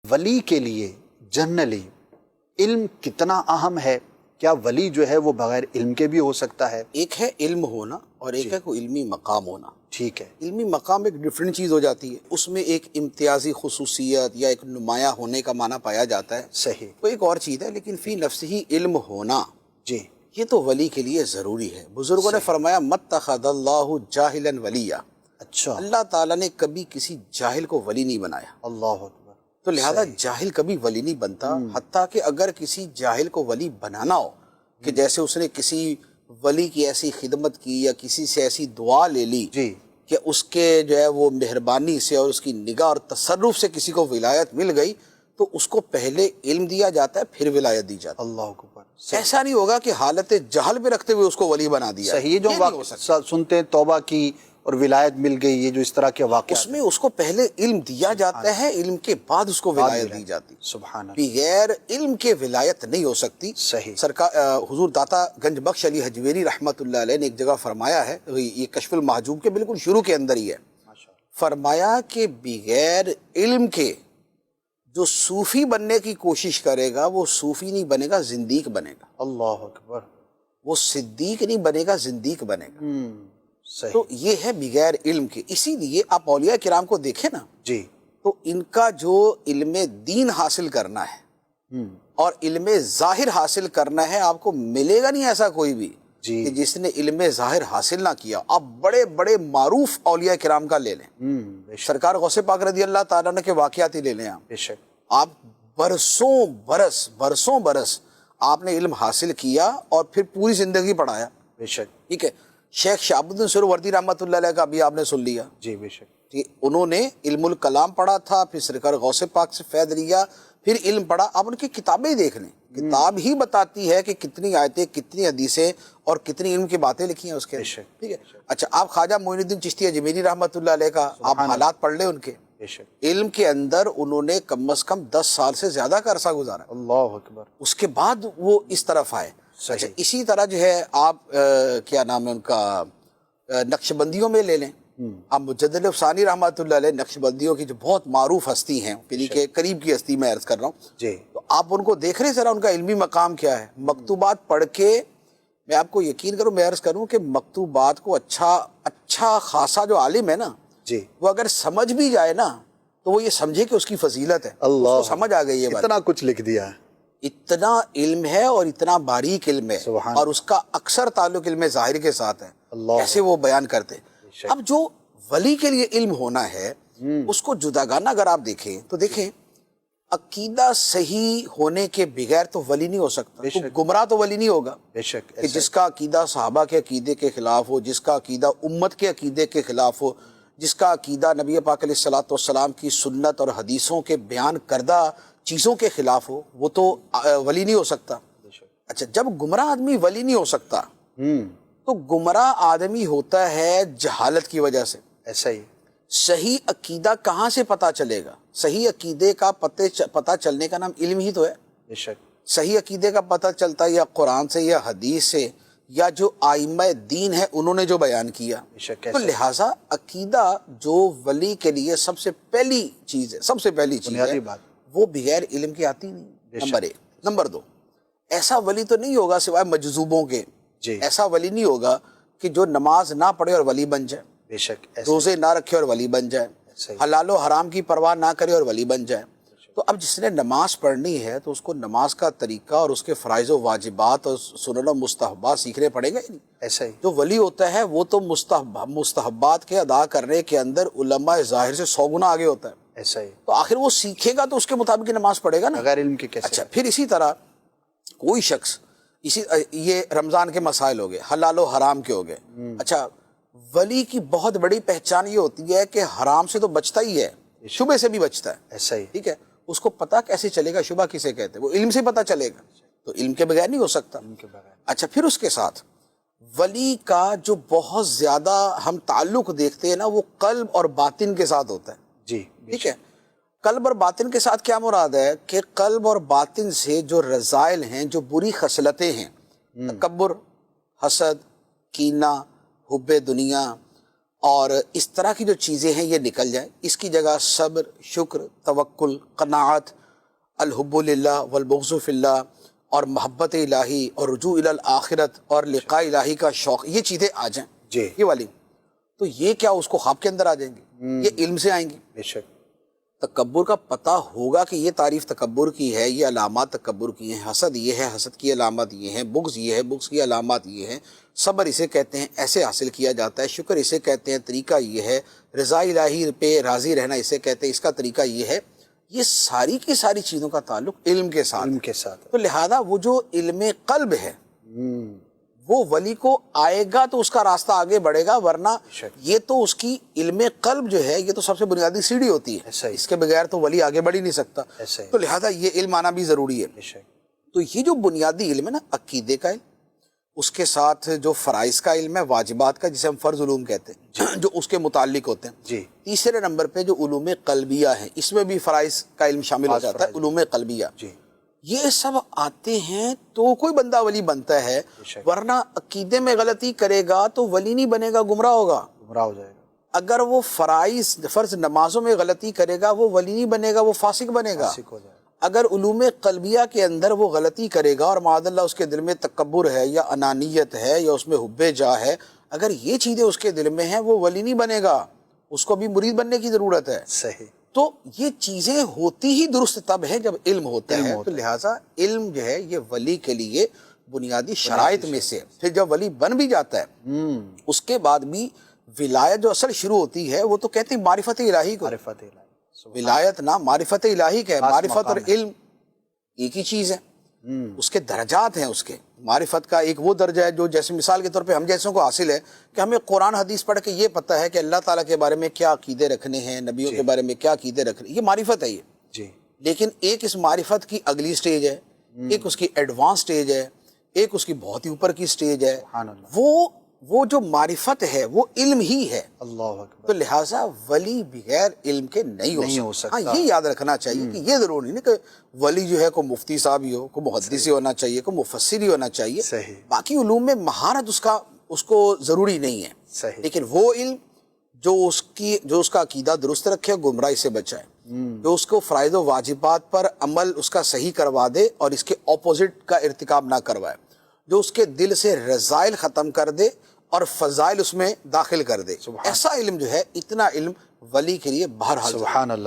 ولی کے لیے جنرلی علم کتنا اہم ہے؟ کیا ولی جو ہے وہ بغیر علم کے بھی ہو سکتا ہے؟ ایک ہے علم ہونا اور ایک ہے کوئی علمی مقام ہونا. ٹھیک ہے. علمی مقام ایک ڈیفرنٹ چیز ہو جاتی ہے، اس میں ایک امتیازی خصوصیت یا ایک نمایاں ہونے کا معنی پایا جاتا ہے، صحیح. وہ ایک اور چیز ہے. لیکن فی نفس ہی علم ہونا جی یہ تو ولی کے لیے ضروری ہے. بزرگوں نے فرمایا متخذ اللہ جاہلا ولیا، اچھا. اللہ تعالیٰ نے کبھی کسی جاہل کو ولی نہیں بنایا. اللہ اکبر. تو لہذا جاہل کبھی ولی نہیں بنتا، حتیٰ کہ اگر کسی جاہل کو ولی بنانا ہو کہ جیسے اس نے کسی ولی کی ایسی خدمت کی یا کسی سے ایسی دعا لے لی جی کہ اس کے جو ہے وہ مہربانی سے اور اس کی نگاہ اور تصرف سے کسی کو ولایت مل گئی، تو اس کو پہلے علم دیا جاتا ہے پھر ولایت دی جاتی ہے. اللہ اکبر. ایسا نہیں ہوگا کہ حالت جہل میں رکھتے ہوئے اس کو ولی بنا دیا. صحیح. جو نہیں ہو سکتا. سنتے ہیں توبہ کی اور ولایت مل گئی، یہ جو اس طرح کے واقعات اس میں اس کو پہلے علم دیا جاتا ہے، علم کے بعد اس کو ولایت دی جاتی. سبحان اللہ. بغیر علم کے ولایت نہیں ہو سکتی. صحیح. سرکار حضور داتا گنج بخش علی حجویری رحمۃ اللہ علیہ نے ایک جگہ فرمایا ہے، یہ کشف المحجوب کے بالکل شروع کے اندر ہی ہے، فرمایا کہ بغیر علم کے جو صوفی بننے کی کوشش کرے گا وہ صوفی نہیں بنے گا، زندیق بنے گا. اللہ اکبر. وہ صدیق نہیں بنے گا، زندیق بنے گا. صحیح. تو یہ ہے بغیر علم کے. اسی لیے آپ اولیاء کرام کو دیکھیں نا، جی تو ان کا جو علم دین حاصل کرنا ہے اور علم ظاہر حاصل کرنا ہے، آپ کو ملے گا نہیں ایسا کوئی بھی جی کہ جس نے علم ظاہر حاصل نہ کیا. آپ بڑے بڑے معروف اولیاء کرام کا لے لیں، بے شک. سرکار غوث پاک رضی اللہ تعالیٰ عنہ کے واقعات ہی لے لیں. بے شک. آپ برسوں برس آپ نے علم حاصل کیا اور پھر پوری زندگی پڑھایا. بے شک. ٹھیک ہے. شیخ شہاب الدین سہروردی رحمۃ اللہ علیہ کا بھی آپ نے سن لیا. جی بے شک. انہوں نے علم الکلام پڑھا تھا، پھر سرکار غوث پاک سے فیض لیا، پھر علم پڑھا. آپ ان کی کتابیں دیکھ لیں، کتاب ہی بتاتی ہے کہ کتنی آیتیں، کتنی حدیثیں اور کتنی علم کی باتیں لکھی ہیں اس کے. ٹھیک ہے. اچھا، آپ خواجہ معین الدین چشتی اجمیری رحمۃ اللہ علیہ کا آپ حالات پڑھ لیں ان کے. علم کے اندر انہوں نے کم از کم 10 سال سے زیادہ کا عرصہ گزارا. اللہ اکبر. اس کے بعد وہ اس طرف آئے. اچھا، اسی طرح جو ہے آپ کیا نام ہے ان کا، نقش بندیوں میں لے لیں. اب مجدد ثانی رحمۃ اللہ علیہ نقش بندیوں کی جو بہت معروف ہستی ہیں، پھر کے قریب کی ہستی میں عرض کر رہا ہوں. جی. تو آپ ان کو دیکھ رہے ذرا ان کا علمی مقام کیا ہے. مکتوبات پڑھ کے میں آپ کو یقین کروں، میں عرض کروں کہ مکتوبات کو اچھا خاصا جو عالم ہے نا، جی، وہ اگر سمجھ بھی جائے نا تو وہ یہ سمجھے کہ اس کی فضیلت ہے. اللہ، اس کو سمجھ آ گئی ہے، اتنا کچھ لکھ دیا ہے. اتنا علم ہے اور اتنا باریک علم ہے، اور اس کا اکثر تعلق علم ظاہر کے ساتھ ہے. ایسے وہ بیان کرتے. اب جو ولی کے لیے علم ہونا ہے اس کو جداگانہ اگر آپ دیکھیں تو دیکھیں، عقیدہ صحیح ہونے کے بغیر تو ولی نہیں ہو سکتا. تو گمراہ تو ولی نہیں ہوگا. بے شک. کہ جس کا عقیدہ صحابہ کے عقیدے کے خلاف ہو، جس کا عقیدہ امت کے عقیدے کے خلاف ہو، جس کا عقیدہ نبی پاک علیہ الصلوۃ والسلام کی سنت اور حدیثوں کے بیان کردہ چیزوں کے خلاف ہو، وہ تو ولی نہیں ہو سکتا. اچھا، جب گمراہ آدمی ولی نہیں ہو سکتا تو گمراہ آدمی ہوتا ہے جہالت کی وجہ سے. ایسا ہی. صحیح عقیدہ کہاں سے پتہ چلے گا؟ صحیح عقیدے کا پتہ چلنے کا نام علم ہی تو ہے. بے شک. صحیح عقیدے کا پتہ چلتا ہے یا قرآن سے یا حدیث سے یا جو آئمہ دین ہے انہوں نے جو بیان کیا. تو لہٰذا عقیدہ جو ولی کے لیے سب سے پہلی چیز ہے، سب سے پہلی چیز ہے، وہ بغیر علم کے آتی نہیں. نمبر 1. نمبر 2، ایسا ولی تو نہیں ہوگا سوائے مجذوبوں کے. ایسا ولی نہیں ہوگا کہ جو نماز نہ پڑھے اور ولی بن جائے، بے شک، روزے نہ رکھے اور ولی بن جائے، حلال و حرام کی پرواہ نہ کرے اور ولی بن جائے. تو اب جس نے نماز پڑھنی ہے تو اس کو نماز کا طریقہ اور اس کے فرائض و واجبات اور سنن و مستحبات سیکھنے پڑیں گے. ایسا ہی. جو ولی ہوتا ہے وہ تو مستحبات کے ادا کرنے کے اندر علماء ظاہر سے 100 گنا آگے ہوتا ہے. ایسا ہی. تو آخر وہ سیکھے گا تو اس کے مطابق نماز پڑھے گا نا، بغیر علم کے کیسے؟ اچھا، پھر اسی طرح کوئی شخص یہ رمضان کے مسائل ہو گئے، حلال و حرام کے ہو گئے. اچھا، ولی کی بہت بڑی پہچان یہ ہوتی ہے کہ حرام سے تو بچتا ہی ہے، شبہ سے بھی بچتا ہے. ایسا ہی. ٹھیک ہے. اس کو پتہ کیسے چلے گا شبہ کسے کہتے ہیں؟ وہ علم سے پتہ چلے گا. تو علم کے بغیر نہیں ہو سکتا. اچھا، پھر اس کے ساتھ ولی کا جو بہت زیادہ ہم تعلق دیکھتے ہیں نا، وہ قلب اور باطن کے ساتھ ہوتا ہے. جی. ٹھیک ہے. قلب اور باطن کے ساتھ کیا مراد ہے کہ قلب اور باطن سے جو رذائل ہیں، جو بری خصلتیں ہیں، تکبر، حسد، کینہ، حب دنیا اور اس طرح کی جو چیزیں ہیں یہ نکل جائیں. اس کی جگہ صبر، شکر، توکل، قناعت، الحب للہ والبغض فی اللہ اور محبت الہی اور رجوع الی الآخرت اور لقاء الہی کا شوق، یہ چیزیں آ جائیں جی یہ والی، تو یہ کیا اس کو خواب کے اندر آ جائیں گی، یہ علم سے آئیں گی. بے شک. تکبر کا پتہ ہوگا کہ یہ تعریف تکبر کی ہے، یہ علامات تکبر کی ہیں، حسد یہ ہے، حسد کی علامات یہ ہیں، بغض یہ ہے، بغض کی علامات یہ ہیں، صبر اسے کہتے ہیں ایسے حاصل کیا جاتا ہے، شکر اسے کہتے ہیں طریقہ یہ ہے، رضا الہی پہ راضی رہنا اسے کہتے ہیں اس کا طریقہ یہ ہے. یہ ساری کی ساری چیزوں کا تعلق علم کے ساتھ علم ہے. کے ساتھ. تو لہذا وہ جو علم قلب ہے وہ ولی کو آئے گا تو اس کا راستہ آگے بڑھے گا، ورنہ یہ تو اس کی علم قلب جو ہے یہ تو سب سے بنیادی سیڑھی ہوتی ہے، اس کے بغیر تو ولی آگے بڑھ ہی نہیں سکتا. تو لہذا یہ علم آنا بھی ضروری ہے. تو یہ جو بنیادی علم ہے نا، عقیدے کا علم، اس کے ساتھ جو فرائض کا علم ہے، واجبات کا جسے ہم فرض علوم کہتے ہیں جو اس کے متعلق ہوتے ہیں. جی. تیسرے نمبر پہ جو علوم قلبیہ ہیں، اس میں بھی فرائض کا علم شامل ہو جاتا ہے، علوم قلبیہ. جی. یہ سب آتے ہیں تو کوئی بندہ ولی بنتا ہے، ورنہ عقیدے میں غلطی کرے گا تو ولی نہیں بنے گا، گمراہ ہوگا، گمراہ ہو جائے گا. اگر وہ فرض نمازوں میں غلطی کرے گا وہ ولی نہیں بنے گا، وہ فاسق بنے گا. ہو جائے گا. اگر علوم قلبیہ کے اندر وہ غلطی کرے گا اور معاذ اللہ اس کے دل میں تکبر ہے یا انانیت ہے یا اس میں حب جاہ ہے، اگر یہ چیزیں اس کے دل میں ہیں وہ ولی نہیں بنے گا، اس کو بھی مرید بننے کی ضرورت ہے. صحیح. تو یہ چیزیں ہوتی ہی درست تب ہے جب علم ہوتا ہے. تو لہٰذا علم جو ہے یہ ولی کے لیے بنیادی شرائط میں سے. پھر جب ولی بن بھی جاتا ہے اس کے بعد بھی ولایت جو اصل شروع ہوتی ہے وہ تو کہتے ہیں معرفت الہی کو. معرفت الہی. ولایت نہ معرفت الہی کا ہے. معرفت اور علم ایک ہی چیز ہے، اس کے درجات ہیں. اس کے معرفت کا ایک وہ درجہ ہے جو جیسے مثال کے طور پہ ہم جیسوں کو حاصل ہے کہ ہمیں قرآن حدیث پڑھ کے یہ پتہ ہے کہ اللہ تعالیٰ کے بارے میں کیا عقیدے رکھنے ہیں، نبیوں کے بارے میں کیا عقیدے رکھنے، یہ معرفت ہے. یہ جی. لیکن ایک اس معرفت کی اگلی سٹیج ہے، ایک اس کی ایڈوانس سٹیج ہے، ایک اس کی بہت ہی اوپر کی سٹیج ہے. وہ جو معرفت ہے وہ علم ہی ہے. اللہ اکبر. تو لہٰذا ولی بغیر علم کے نہیں ہو سکتا. ہاں، یہ یاد رکھنا چاہیے کہ یہ ضروری نہیں کہ ولی جو ہے کوئی مفتی صاحب ہی ہو، کوئی محدث ہی ہونا چاہیے، کوئی مفسر ہی ہونا چاہیے. صحیح. باقی علوم میں مہارت اس کو ضروری نہیں ہے. صحیح. لیکن وہ علم جو اس کا عقیدہ درست رکھے، گمراہی سے بچائے، جو اس کو فرائض و واجبات پر عمل اس کا صحیح کروا دے اور اس کے اپوزٹ کا ارتکاب نہ کروائے، جو اس کے دل سے رذائل ختم کر دے اور فضائل اس میں داخل کر دے. ایسا علم جو ہے، اتنا علم ولی کے لیے بہرحال. سبحان اللہ.